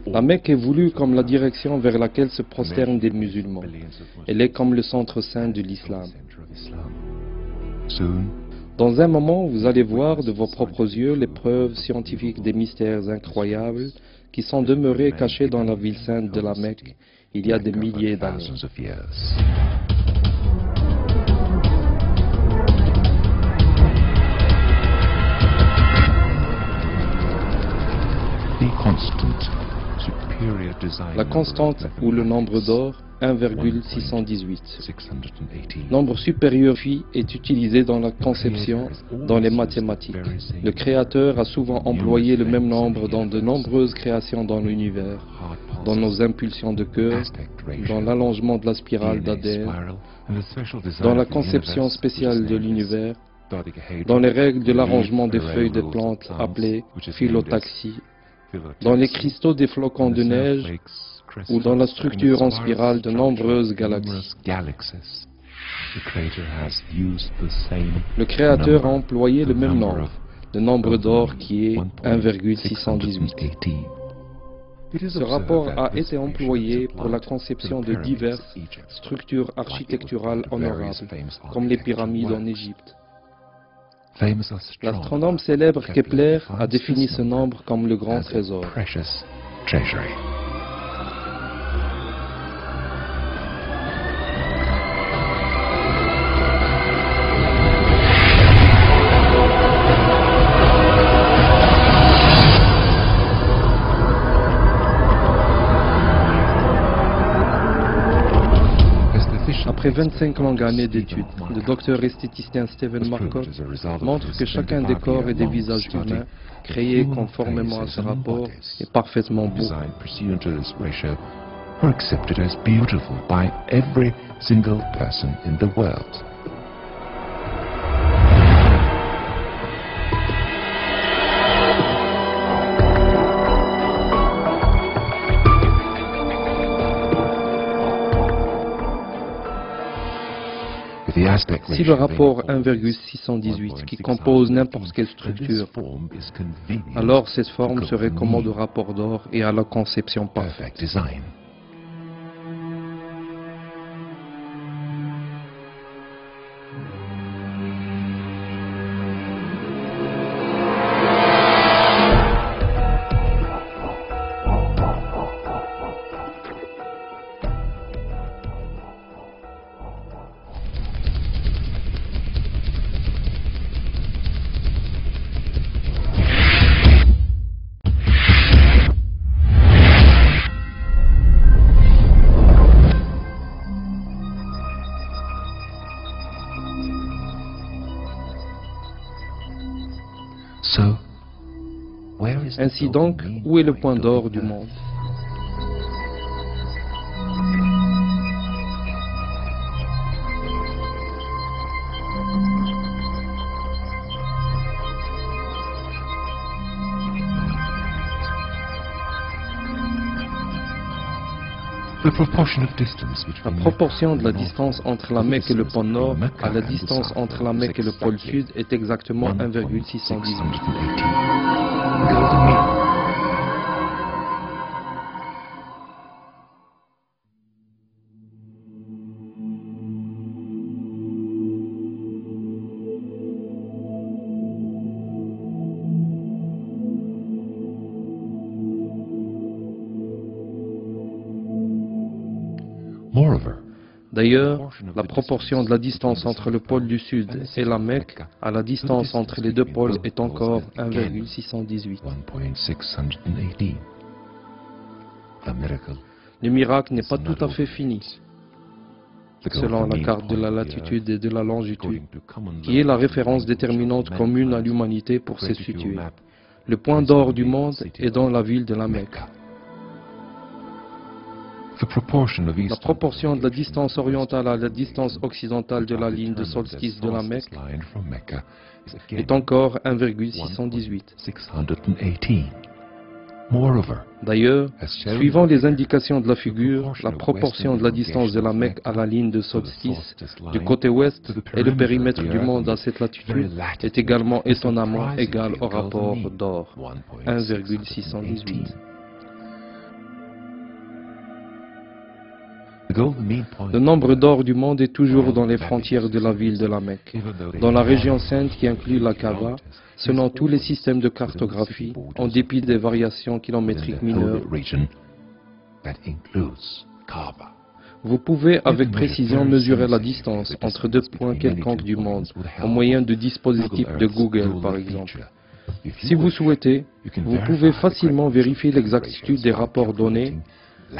La Mecque est voulue comme la direction vers laquelle se prosternent des musulmans. Elle est comme le centre saint de l'islam. Dans un moment, vous allez voir de vos propres yeux les preuves scientifiques des mystères incroyables qui sont demeurés cachés dans la ville sainte de la Mecque il y a des milliers d'années. La constante ou le nombre d'or, 1,618. Nombre supérieur phi est utilisé dans la conception, dans les mathématiques. Le créateur a souvent employé le même nombre dans de nombreuses créations dans l'univers, dans nos impulsions de cœur, dans l'allongement de la spirale d'Adler, dans la conception spéciale de l'univers, dans les règles de l'arrangement des feuilles des plantes appelées phyllotaxie, dans les cristaux des flocons de neige ou dans la structure en spirale de nombreuses galaxies. Le Créateur a employé le même nombre, le nombre d'or qui est 1,618. Ce rapport a été employé pour la conception de diverses structures architecturales honorables, comme les pyramides en Égypte. L'astronome célèbre Kepler a défini ce nombre comme le grand trésor. Après 25 longues années d'études, le docteur esthéticien Stephen Marcotte montre que chacun des corps et des visages humains, créés conformément à ce rapport, est parfaitement beau. Si le rapport 1,618 qui compose n'importe quelle structure, alors cette forme serait commode au rapport d'or et à la conception parfaite. Ainsi donc, où est le point d'or du monde? La proportion de la distance entre la Mecque et le pôle Nord à la distance entre la Mecque et le pôle Sud est exactement 1,618. D'ailleurs, la proportion de la distance entre le pôle du Sud et la Mecque à la distance entre les deux pôles est encore 1,618. Le miracle n'est pas tout à fait fini, selon la carte de la latitude et de la longitude, qui est la référence déterminante commune à l'humanité pour se situer. Le point d'or du monde est dans la ville de la Mecque. La proportion de la distance orientale à la distance occidentale de la ligne de solstice de la Mecque est encore 1,618. D'ailleurs, suivant les indications de la figure, la proportion de la distance de la Mecque à la ligne de solstice du côté ouest et le périmètre du monde à cette latitude est également étonnamment égal au rapport d'or, 1,618. Le nombre d'or du monde est toujours dans les frontières de la ville de la Mecque, dans la région sainte qui inclut la Kaaba, selon tous les systèmes de cartographie, en dépit des variations kilométriques mineures. Vous pouvez avec précision mesurer la distance entre deux points quelconques du monde, au moyen de dispositifs de Google par exemple. Si vous souhaitez, vous pouvez facilement vérifier l'exactitude des rapports donnés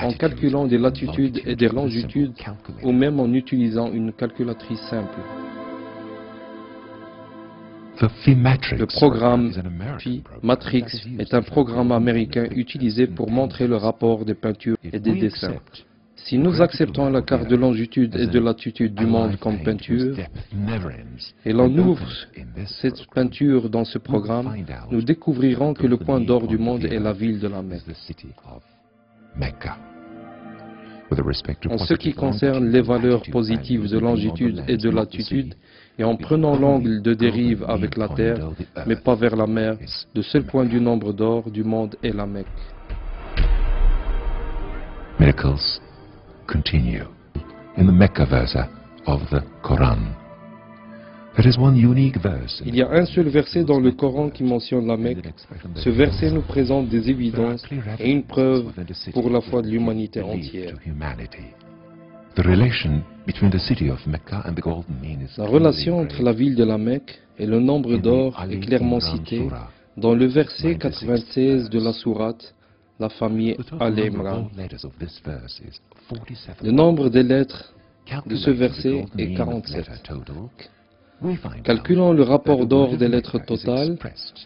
en calculant des latitudes et des longitudes ou même en utilisant une calculatrice simple. Le programme Matrix est un programme américain utilisé pour montrer le rapport des peintures et des dessins. Si nous acceptons la carte de longitude et de latitude du monde comme peinture, et l'on ouvre cette peinture dans ce programme, nous découvrirons que le point d'or du monde est la ville de la Mecque. En ce qui concerne les valeurs positives de longitude et de latitude, et en prenant l'angle de dérive avec la Terre, mais pas vers la mer, le seul point du nombre d'or du monde est la Mecque. Miracles continue in the Mecca verse of the Quran. There is one unique verse. Il y a un seul verset dans le Coran qui mentionne la Mecque. Ce verset nous présente des évidences et une preuve pour la foi de l'humanité entière. La relation entre la ville de la Mecque et le nombre d'or est clairement citée dans le verset 96 de la sourate, la famille Al-Imran. Le nombre des lettres de ce verset est 47. Calculons le rapport d'or des lettres totales,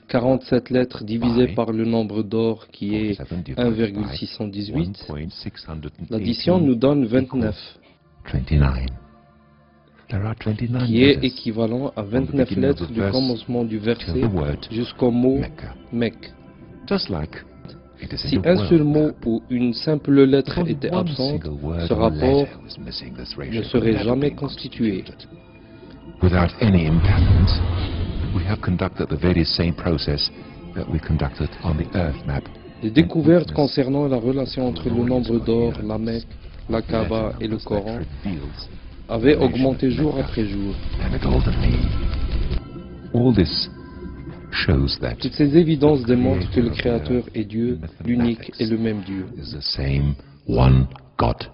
47 lettres divisées par le nombre d'or qui est 1,618. L'addition nous donne 29, qui est équivalent à 29 lettres du commencement du verset jusqu'au mot Mecque. Si un seul mot ou une simple lettre était absente, ce rapport ne serait jamais constitué. Without any impairment, we have conducted the very same process that we conducted on the Earth map. Les découvertes concernant la relation entre le nombre d'or, la Mecque, la Kaaba et le Coran avaient augmenté jour après jour. All this shows that toutes ces évidences démontrent que le Créateur est Dieu, l'unique et le même Dieu. is the same one God.